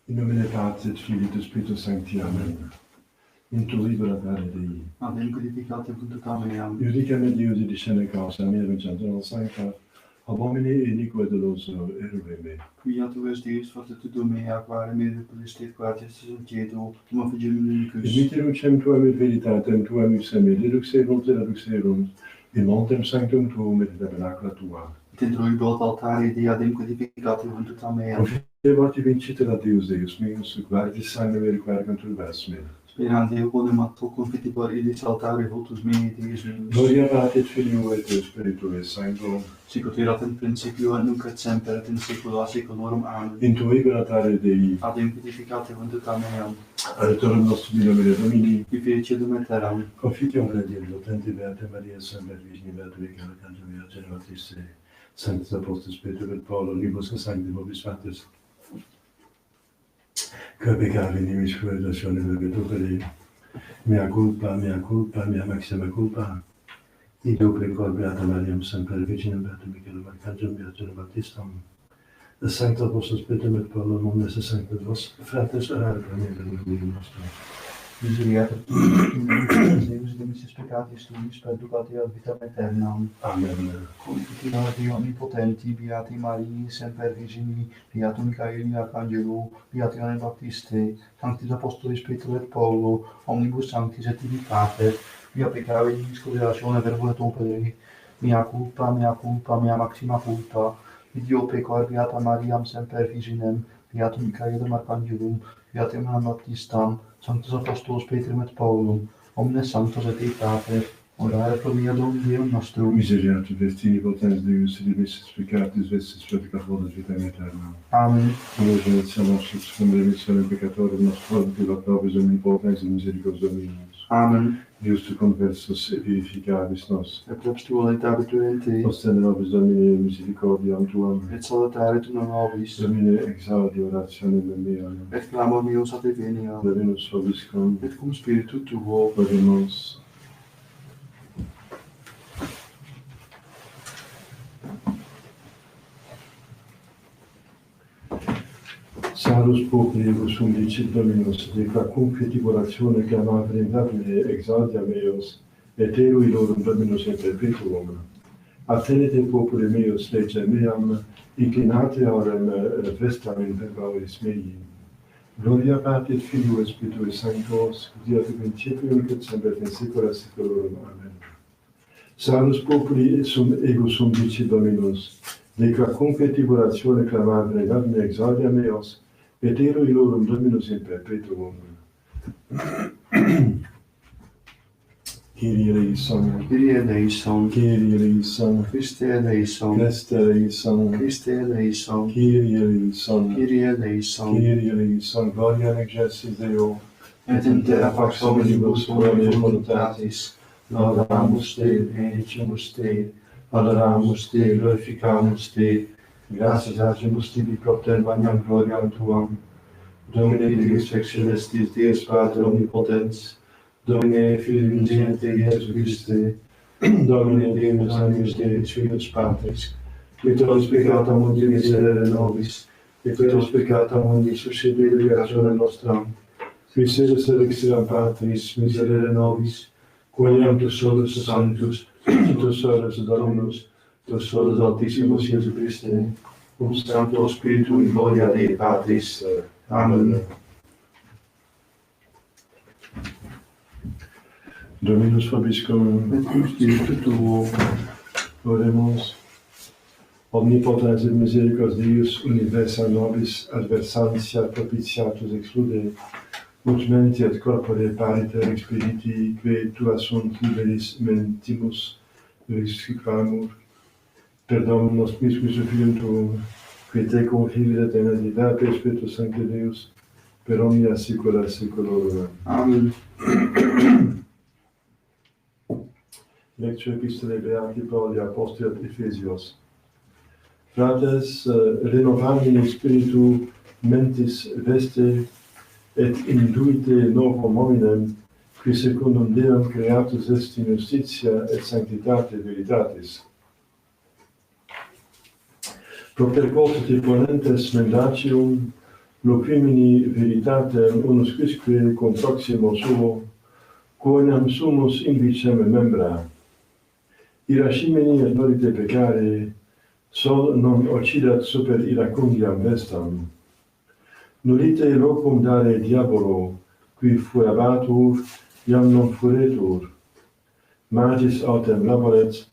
In nomine Patris et Filii et Spiritus Sancti. Amen. Intuiva la pare Dei. Adem codificate punctum meam. Iudica me Deus et discerne causa mea vincendo sancta. Abomine inique doloso errore me. Quia tu es Deus fortitudo mea, quare me repulistet quatis in ciedo, tum affigium unicus. Imiterum cem tuam et veritatem tuam ipsem et deduxerunt et aduxerunt in montem sanctum tuum et tabernacula tua. Et introibo altare Dei adem codificate punctum meam. Profitebati vincite la Deus Deus meus, guardis sangue et quercuntur vers me. Sperante eonem atto confitibor illis altare votus mei Deus meus. Gloria Patri et Filio et Spiritui Sancto. Sic ut erat in principio et nunc et semper et in saecula saeculorum. Amen. Intuiva la pare Dei. Adem codificate punctum meam. Adiutorium nostrum in nomine Domini. Qui fecedum aeternam. Confitium credere, potente Beate Maria, Semper Virgine, Beate Vicana, Cantum Mea, Generatis Dei, Sanctus Apostol Spiritus et Paulo, Libus et Sancti Vobis Patris, que peccavi nimis crueltationem verbituperi, mea culpa, mea maxima culpa, ideo precor Beata Mariam, Semper Virginem, Beate Michaelum, Archangelum, Beatum Baptistam, et Sanctus Apostol Spiritus et Paulo, omnes et sanctus vos, fratres, orare pro nobis nostrum. Misericorde Deus et missis peccatis tuis, perducati ad vitam aeternam. Amen. Confitina Dei omnipotenti, Beati Marii, Semper Virgini, Beatum Michaeli, Arcangelo, Beati Ioanne Baptiste, Sanctis Apostolis Petrus et Paulo, omnibus sanctis et tibi pater, via peccavi nimis consideratione verbum et opere, mea culpa, mea maxima culpa, ideo pecor Beata Mariam, Semper Virginem, Beatum Michaelum Arcangelum, Beatum Ioannem Baptistam, Sanctus Apostolos Petrum et Paulum, omnes sanctos et Dei Pater, orare pro mea Domini Deum nostrum. Misericorde vestini potens Deus, et missis peccatis vestis purificaforis vitam aeternam. Amen. Gloriatia nostris, cum remissione peccatorum nostrum, et nobis omnipotens et misericordiae Dominus. Amen. Deus tu conversus et vivificabis nos. Et plebs tua laetabitur in te, Ostende nobis Domine misericordiam tuam. et salutare tu nobis, Domine exaudi orationem meam. et clamor meus a te venia, Dominus vobiscum. et cum spiritu tuo. Oremus. Salus populi sum dicit Dominus, de quacunque tribulatione clamavere in labile exaltia meos, et ero ilorum Dominus in perpetuum. Attenete populi meus lege meam, inclinate aurem vestam in verbauris mei. Gloria Patri et Filio et Spiritui Sanctos, fiat in principio et semper in saecula saeculorum. Amen. Salus populi ego sum dicit Dominus, de quacunque tribulatione clamavere in labile exaltia meos, et ero ilorum Dominus in perpetuum. Kyrie eleison, Kyrie eleison, Kyrie eleison, Christe eleison, Christe eleison, Christe eleison, Kyrie eleison, Kyrie eleison, Kyrie eleison, gloria in excelsis Deo, et in terra pax omnibus bonae voluntatis, laudamus Te, benedicimus Te, adoramus Te, glorificamus Te, gratias agimus Tibi propter magnam gloriam Tuam, Domine Deus ex celestis, Deus Pater omnipotens, Domine Filii unigenitus Iesu Christe, Domine Deus Agnus Dei, Filius Patris, qui tollis peccata mundi miserere nobis, et qui tollis peccata mundi suscite peccationem nostram, qui sedes elixir Patris miserere nobis, quoniam tu solus sanctus, tu solus Dominus, tu solus Altissimus Iesu Christe, cum Sancto Spiritu in gloria Dei Patris. Amen. Dominus vobiscum, Et cum spiritu tuo, oremus. Omnipotens et misericordius Deus universa nobis adversantia propitiatus exclude, ut menti et corpore pariter expediti, que tua sunt liberis mentimus requamur, per Dominus Christus Filium tuum, qui te confidet in aeditate Spiritus Sancti Deus, per omnia saecula saeculorum. Amen. Lectio Epistolae Beati Pauli Apostoli ad Ephesios. Frates, renovami in spiritu mentis veste et induite novum hominem, qui secundum Deum creatus est in justitia et sanctitate veritatis. Propter quote ponentes mendacium, locrimini veritatem unus quisque cum proximo suo, quoniam sumus invicem membra. Irascimini et nolite peccare, sol non occidat super iracundiam vestam. Nullite locum dare diabolo, qui fuebatur, iam non furetur. Magis autem laboret,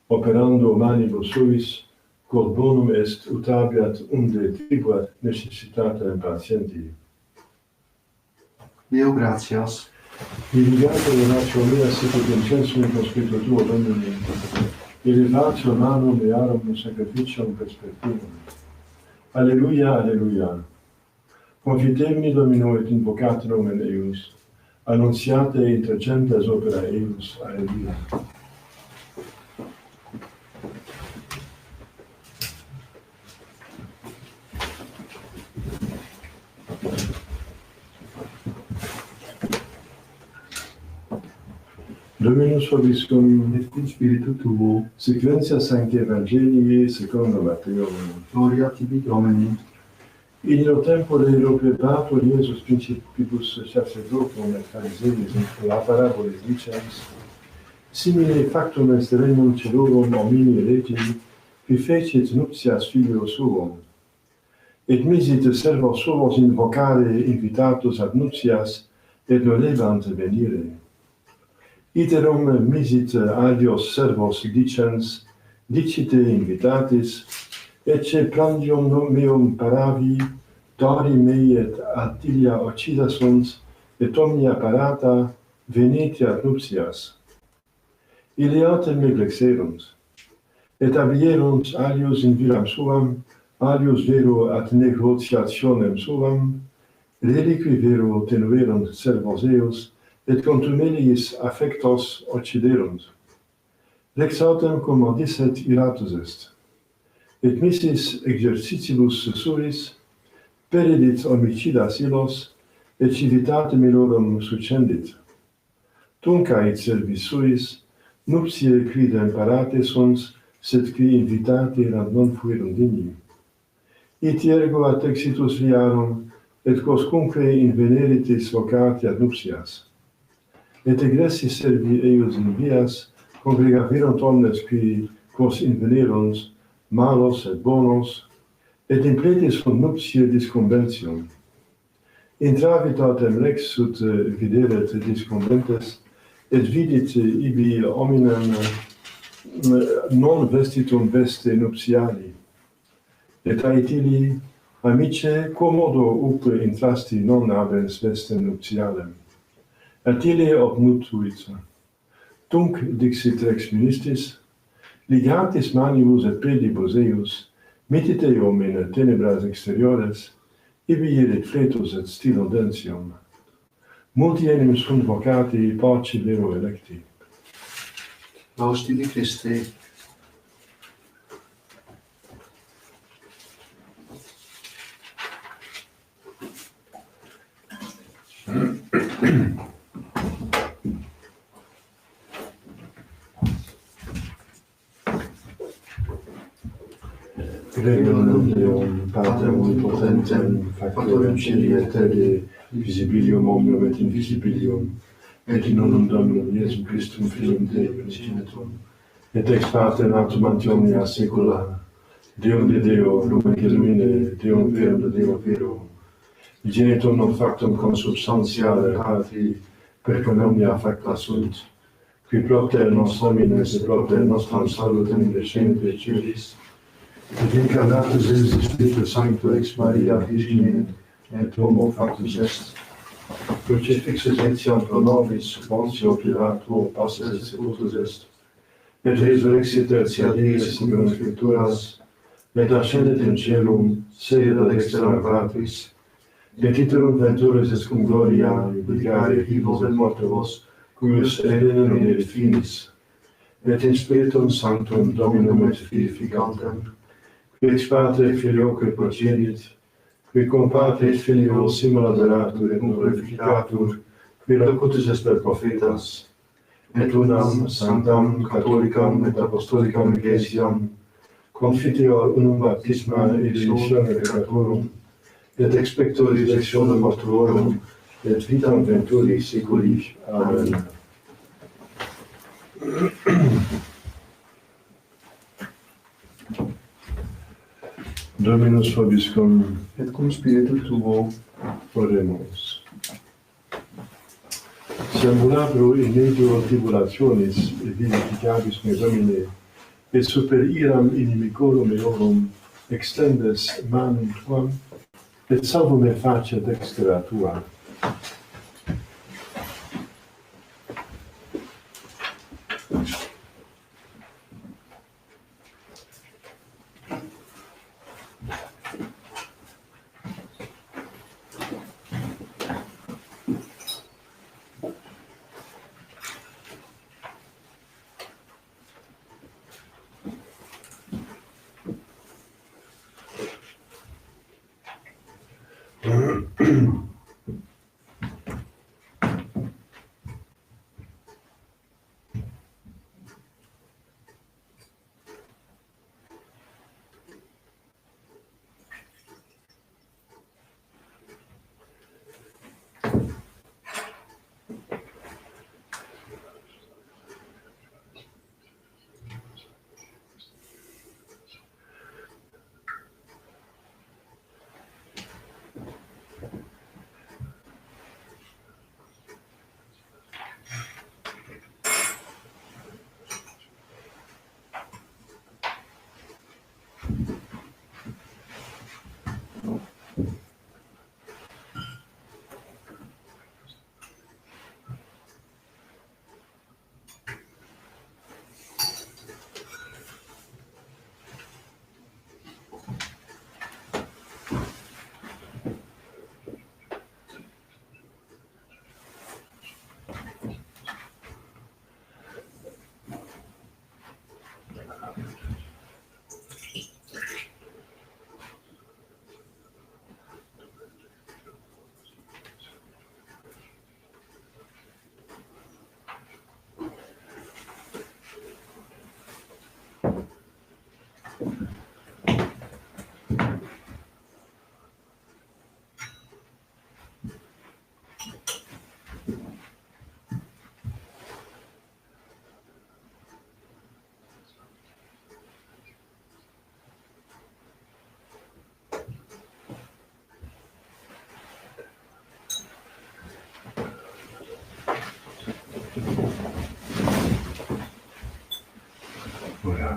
operando manibus suis, quod bonum est ut habeat unde tribuat necessitatem patienti. Deo gratias. Diligato oratio mea sit in censum con spiritu tuo, Domine, elevatio manum mearum sacrificium perspectivum. Alleluia, alleluia. Confitemini Domino et invocate nomen eius, annunciate inter gentes opera eius. Alleluia. Dominus vobiscum, Et cum spiritu tuo, sequentia Sancti Evangelii secondo Matteo. gloria tibi Domine. In illo tempore reprobatur Iesus principibus sacerdotum et Phariseis in la parabolis dicens, simile factum est regnum celorum homini regi, qui fecit nuptias filio suo, et misit servos suos invocare invitatus ad nuptias, et nolebant venire. Iterum misit alios servos dicens, dicite invitatis, ecce prandium meum paravi, dori mei et Attilia occida sunt, et omnia parata, venite ad nuptias. Ille autem neglexerunt, et ablierunt alios in viram suam, alios vero ad negotiationem suam, reliqui vero tenuerunt servos eos, et contumeliis affectos occiderunt. Lex autem cum odisset iratus est. Et missis exercitibus suis, peridit homicidas illos, et civitate milorum succendit. Tuncait servis suis, nuptiae quidem parate sunt, sed qui invitate ad non fuerum digni. Id ergo ad exitus viarum, et quoscunque in veneritis vocatiat nuptias. Et egressis servi eius in vias, congregavirunt omnes qui quos invenerunt, malos et bonos, et impletis sunt nuptiae disconventium. Intravit autem rex ut videret disconventes, et vidit ibi hominem non vestitum veste nuptiali. Et aetili, amice, quomodo up intrasti non habens vestem nuptialem. Et ille obmutuit. Tunc dixit rex ministis, ligatis manibus et pedibus eius, mittite eum in tenebras exteriores, ibi erit fletus et stilodentium. Multi enim sunt vocati pace vero electi. Laus tibi Christe. Credo Deum, Patrem omnipotentem, factorem celi et terrae, visibilium omnium et invisibilium, et in unum Dominum Iesum Christum Filium Dei unigenitum, et ex parte natum ante omnia saecula, Deum de Deo, lumen illumine, Deum verum de Deo vero, genitum non factum consubstantiale patri, perquam omnia facta sunt, qui propter nos homines et propter nostram salutem descendere Ciulis, et incarnatus est Spiritus Sancto ex Maria Virgine, et homo factus est. Crucifixus etiam pro nobis, Pontio Pilato, passus et sepultus est. Et resurrexit tertia die, sicurum Scripturas, et ascendet in caelum, sede ad extra Patris, et iterum venturis est cum gloria, ubicare vivos et mortibus, cuius erinen non erit finis, et in Spiritum Sanctum Dominum et vivificantem, qui ex Patre Filioque procedit, qui cum Patre et Filio simul aderatur et glorificatur, qui locutus est per prophetas, et unam sanctam catholicam et apostolicam ecclesiam, confiteor unum baptisma et remissione peccatorum, et expecto resurrectione mortuorum, et vitam venturi seculi. Amen. Dominus vobiscum, Et cum spiritu tuo. oremus. Semulabro in medio tribulationis vivificabis me Domine, et super iram inimicorum eorum extendes manum tuam, et salvo me facet dextera tua.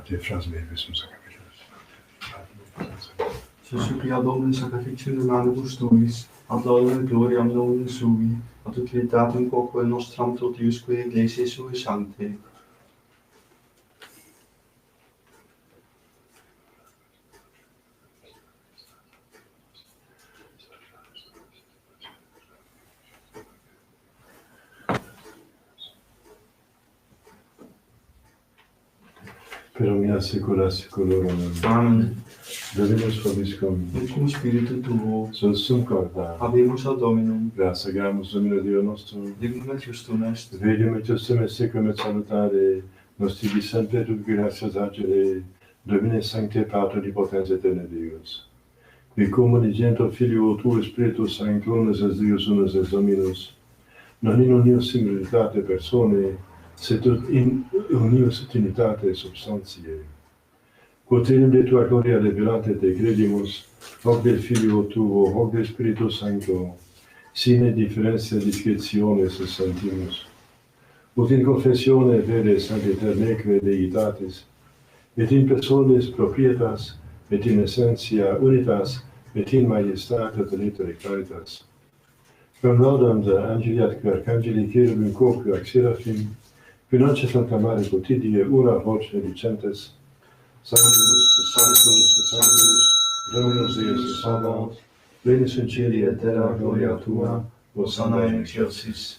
Tes phrases visum sacrificius. Se supplia Domini sacrificium humanibus tuis, ad laudem et gloriam nomine sui, ad utilitatem quoque nostram totiusque Ecclesiae sue sancte. Per omnia saecula saeculorum. Amen. Dominus vobiscum. Et cum spiritu tuo, Sunsum corda. habemus ad Dominum, Gratiamus Domino Dio nostro. dignum et justum est. Vedium et justum et secum et salutare. Nos tibi semper tu gratias agere. Domine sancte Pater potens aeterna Deus. Qui communigentur Filio tuo Spiritus Sanctus unus es Deus unus es Dominus. Non in unius similaritate personae, sed in unius trinitate substantiae. Quod enim de tua gloria revelate te credimus, hoc del Filio tuo, hoc del Spiritus Sancto, sine differentia discretionis sentimus. Ut in confessione vere sanctiterneque deitatis, et in personis proprietas, et in essentia unitas, et in majestate telitere caritas. Quam laudam de angeli ad arcangeli cherubim quoque ac seraphim, qui non cetant amare quotidie una voce dicentes, Sanctus, Sanctus, Sanctus, Dominus Deus Sabaoth, plenus in cieli et terra gloria tua, hosanna in excelsis.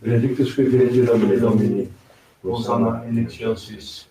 Benedictus qui veni in nomine Domini, hosanna in excelsis.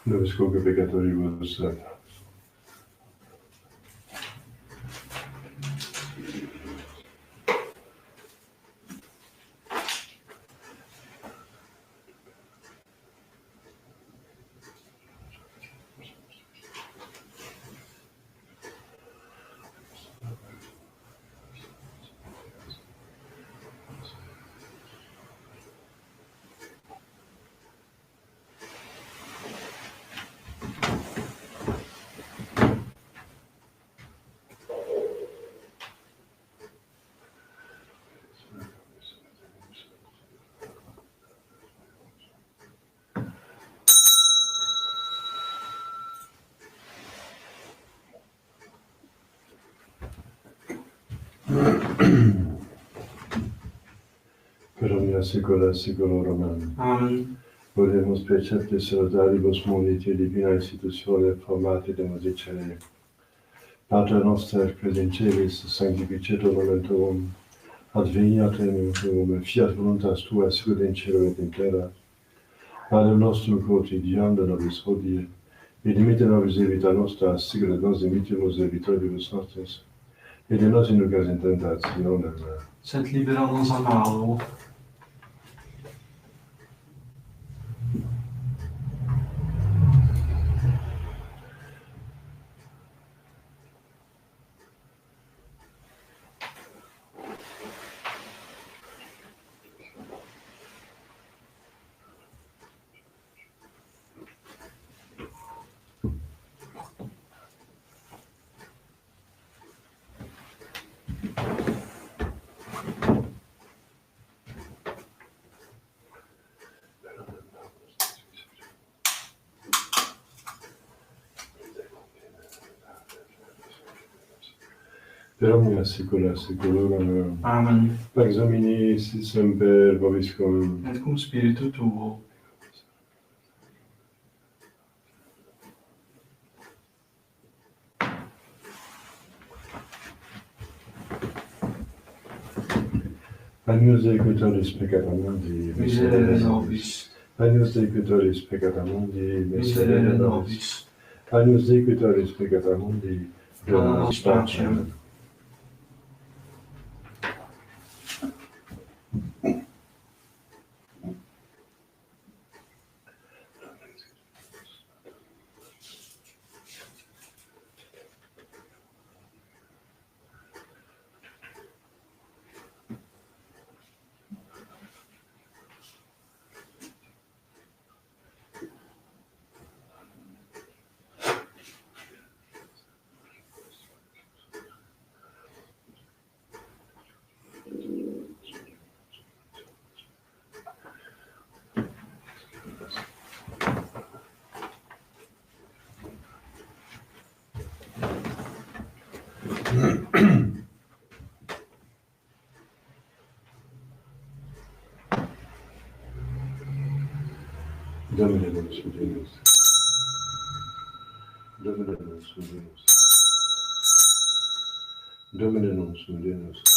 nobisco que peccatoribus, per omnia saecula saeculorum. Amen. Amen. Volemus precepte salutaribus munite divina institutione formate de musicere. Pater noster, quis in celis, sanctificetur nomen tuum, adveniat regnum tuum, fiat voluntas tua sicut in cielo et in terra. Panem nostrum quotidianum da nobis hodie, et dimitte nobis debita nostra, sicut et nos dimittimus debitoribus nostris, et de nos inducas in tentationem, Sed libera nos a malo. per omnia saecula saeculorum. Amen. Pax Domini sit semper vobiscum. Et cum spiritu tuo. Agnus Dei qui tollis peccata mundi, Miserere nobis. Agnus Dei qui tollis peccata mundi, Miserere nobis. Agnus Dei qui tollis peccata mundi, Dona nobis pacem. Domine nos fidemus. Domine nos fidemus. Domine nos fidemus.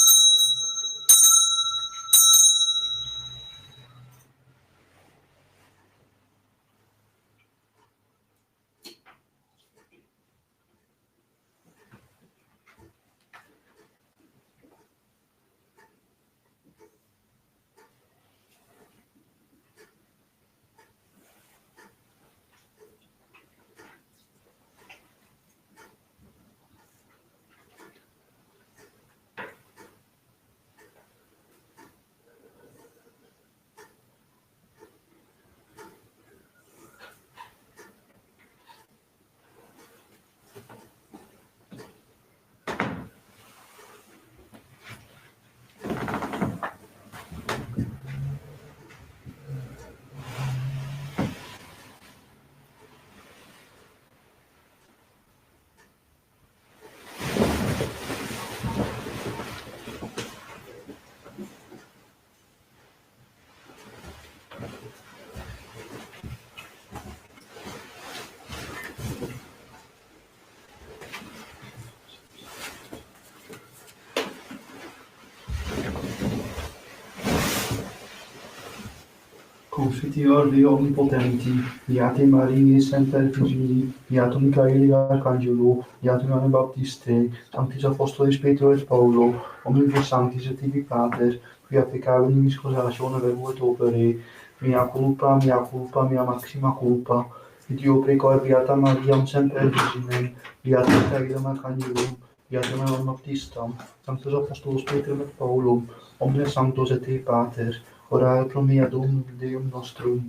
Confiteor Dei Omnipotenti, Beate Mariae Semper Virgini, Beato Michaeli Arcangelo, Beato Ioanne Baptiste, Sanctis Apostolis Petro et Paulo, omnibus sanctis et tibi Pater, quia peccavit nimicis causatione verbum et opere, mea culpa, mea maxima culpa, et io precor Beata Mariam Semper Virginem, Beato Michaeli Arcangelo, Beato Ioanne Baptistam, Sanctus Apostolos Petro et Paulo, omnes sanctos et te Pater, ora et pro mea Dominum Deum nostrum.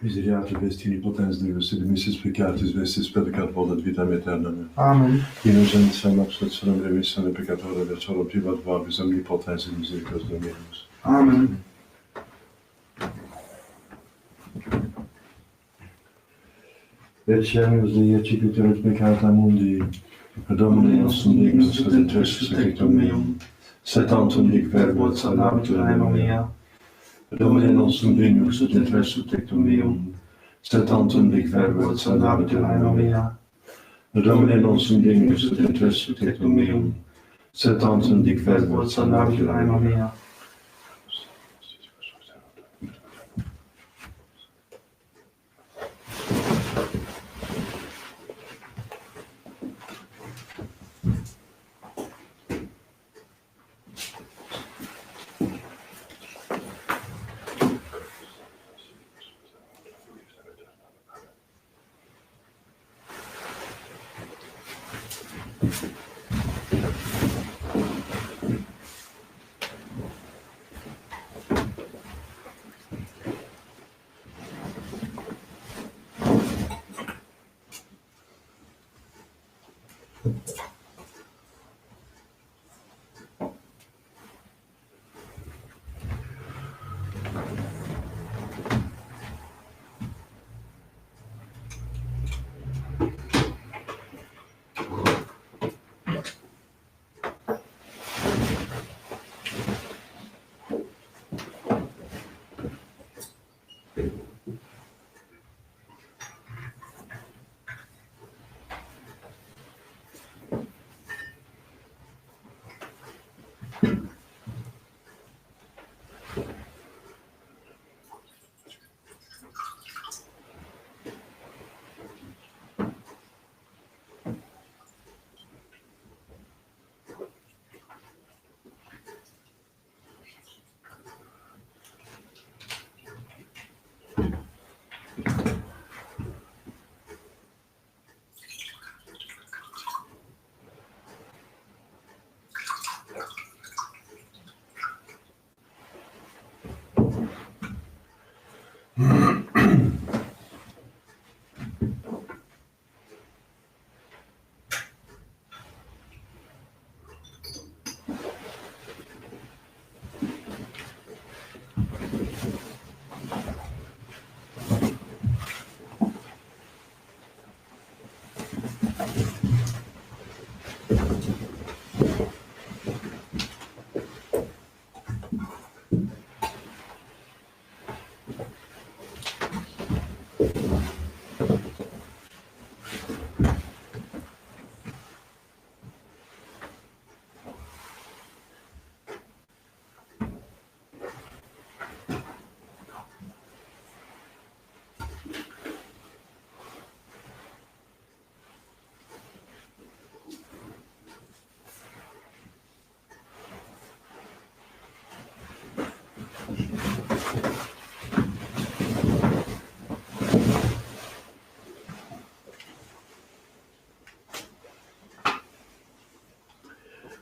Miseriate vestini potens Deus, et missis peccatis vestis pedicat volat vitam aeternam. Amen. Innocentiam absolutionem remissione peccatorum et solo privat vobis omnipotens et misericors Dominus. Amen. Eccemus Dei eccipitur et peccata mundi, Domine nostrum dignus et intercessus tectum meum, sed tantum hic verbo et salvabitur anima mea. Domine nostrum dignus et intercessus tectum meum, sed tantum hic verbo et salvabitur anima mea. Domine nostrum dignus et intercessus tectum meum, sed tantum hic verbo et salvabitur anima mea.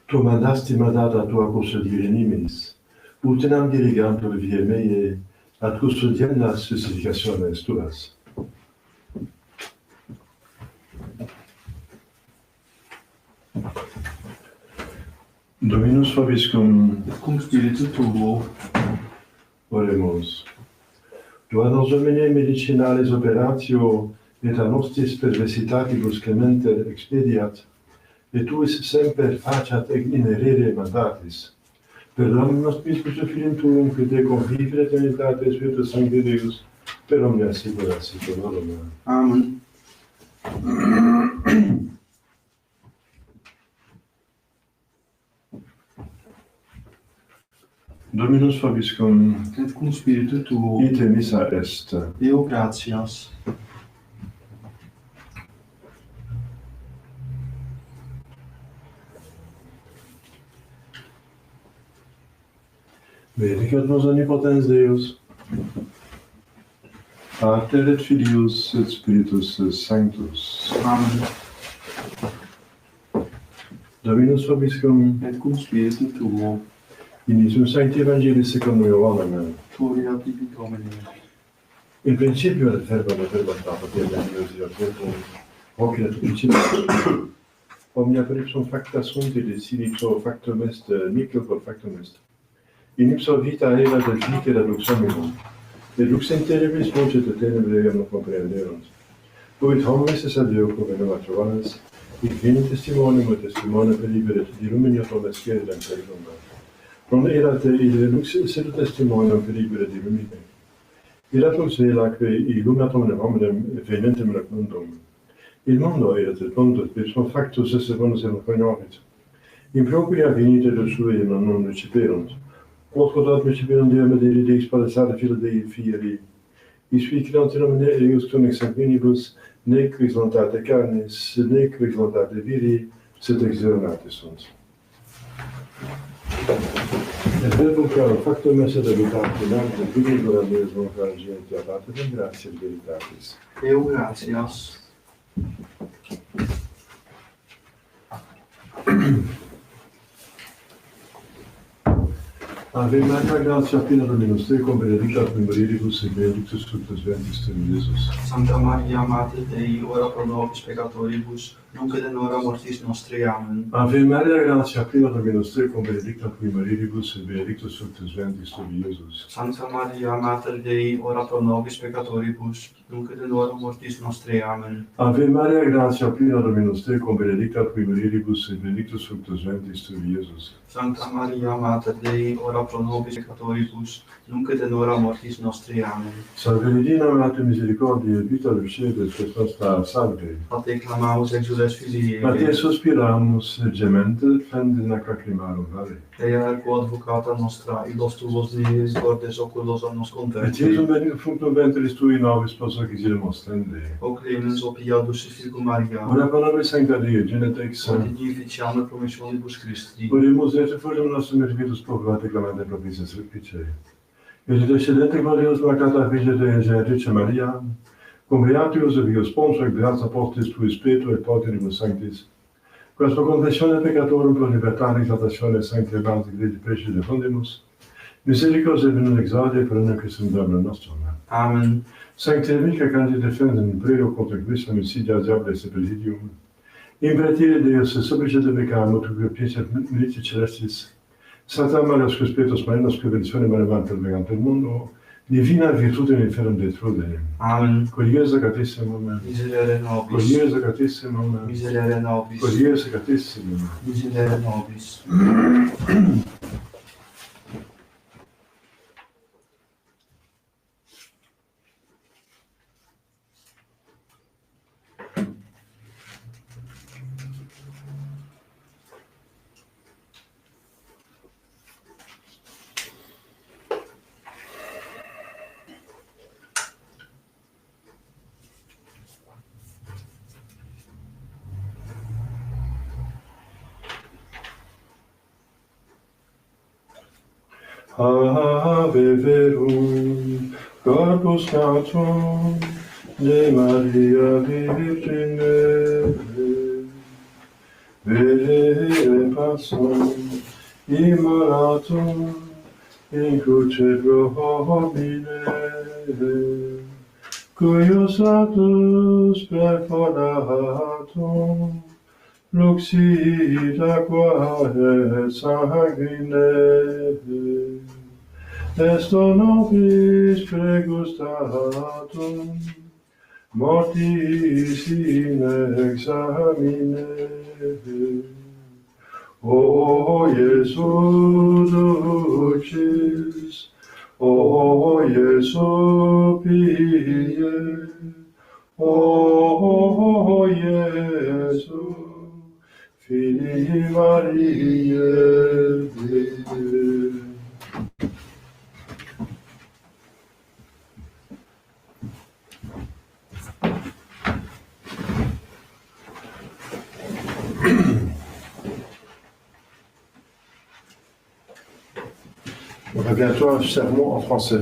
Tu mandasti mandata tua custodire niminis, utinam dirigantur vie meiae, ad custodiendas justificationes tuas. Dominus vobiscum, Cum spiritu tuo, oremus. Tua nos Domine medicinalis operatio, et a nostris perversitatibus clementer expediat, et tuis semper faciat inerere mandatis. Per Dominus Christus Filium Tuum, qui te convivere eternitate Spiritus Sancti Deus, per omnia saecula saeculorum. Amen. Dominus vobiscum, et cum spiritu tuo, ite missa est. Deo gratias. Benedicat nos omnipotens Deus, Pater et Filius et Spiritus Sanctus. Amen. Dominus vobiscum, Et cum spiritu tuo, initium Sancti Evangelii secundum Ioannem. gloria tibi Domine. In principio et verbo Pater Deus Deus, hoc in principio omnia per ipsum facta sunt et sine ipso factum est nihil quod factum est. In ipso vita erat et vita lux hominum. Et lux in tenebris vocet et tenebrae non comprehenderunt. Ut homines es ad Deo convenuat Johannes, et venit testimonium et testimone peribere et illuminatum escedem peribum. Non erat ille lux sed testimonium peribere illumine. Erat lux velaque illuminatum hominem venentem nec mundum. Il mondo erat et mundus per sum factus esse bonus et cognovit. In propria venite de sue non reciperunt. Quod ad reciperunt Deo medere Deis palesare filo Dei fieri. Isui creant in nomine eius cum ex sanguinibus, nec ex voluntate carnis, nec ex voluntate viri, sed ex Deo nati sunt. Et verbum quam factum est habitate in arte vivitur ad Deus non cargenti a Pater gratia et veritatis. Deo gratias. Ave Maria, gratia plena Dominus tecum, benedicta tu in mulieribus et benedictus fructus ventris tui, Iesus. Sancta Maria, Mater Dei, ora pro nobis peccatoribus, nunc et in hora mortis nostri. Amen. Ave Maria, gratia plena Dominus tecum, benedicta tu in mulieribus et benedictus fructus ventris tui, Iesus. Sancta Maria, Mater Dei, ora pro nobis peccatoribus, nunc et in hora mortis nostri. Amen. Ave Maria, gratia plena Dominus tecum, benedicta tu in mulieribus et benedictus fructus ventris tui, Iesus. Sancta Maria, Mater Dei, ora pro nobis peccatoribus, nunc et in hora mortis nostri. Amen. Salve Regina, Mater misericordiae, vita dulcedo et spes nostra salve. A te clamamus exules filii A te Eve, suspiramus, gemente, et fendis in lacrimarum vale. Ea ergo advocata nostra, illos tuos misericordes oculos a nos Et converte. Iesum benedictum fructum ventris tui, nobis post hoc exilimus tende. O clemens, o piadus et Filii Maria, Ora pro nobis sancta Deo, genetrix, et dignificiamur promissionibus Christi. Oremus et refugem nostrum et vitus populate clamante propices respice. Et descendente glorios placata Virgine Dei Beatrice Maria, cum beatius et vios sponsor et beata postis tui Spiritu et potenibus sanctis, quas pro confessione peccatorum pro libertate exaltatione sancti evangelii Dei preci defundimus, misericors et benum exaudie per unum Christum Domino nostrum. Amen. Sancte mica candid defendem in preo contra quisam insidia diabolis et presidium, impretire Deus supplice de peccamo, tu que piecet militia celestis, Santa Maria Spiritus Marinos, que benedizione manevante il mundo, divina virtute in inferum detrude. Amen. Colie Sacratissimum, Miserere nobis. Colie Sacratissimum, Miserere nobis. Colie Sacratissimum. Miserere nobis. Ave verum, corpus natum, de Maria Virgine, vedere passum, immolatum, in cruce pro homine, cuius satus perforatum, luxit aqua et sanguine, est nobis pregustatum, mortis in examine. O Iesu dulcis, O Iesu pie, O Jezu, Filii Mariae, à bientôt un sermon en français.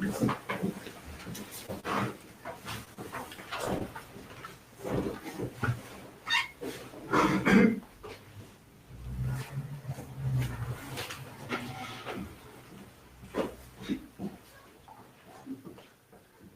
Amen.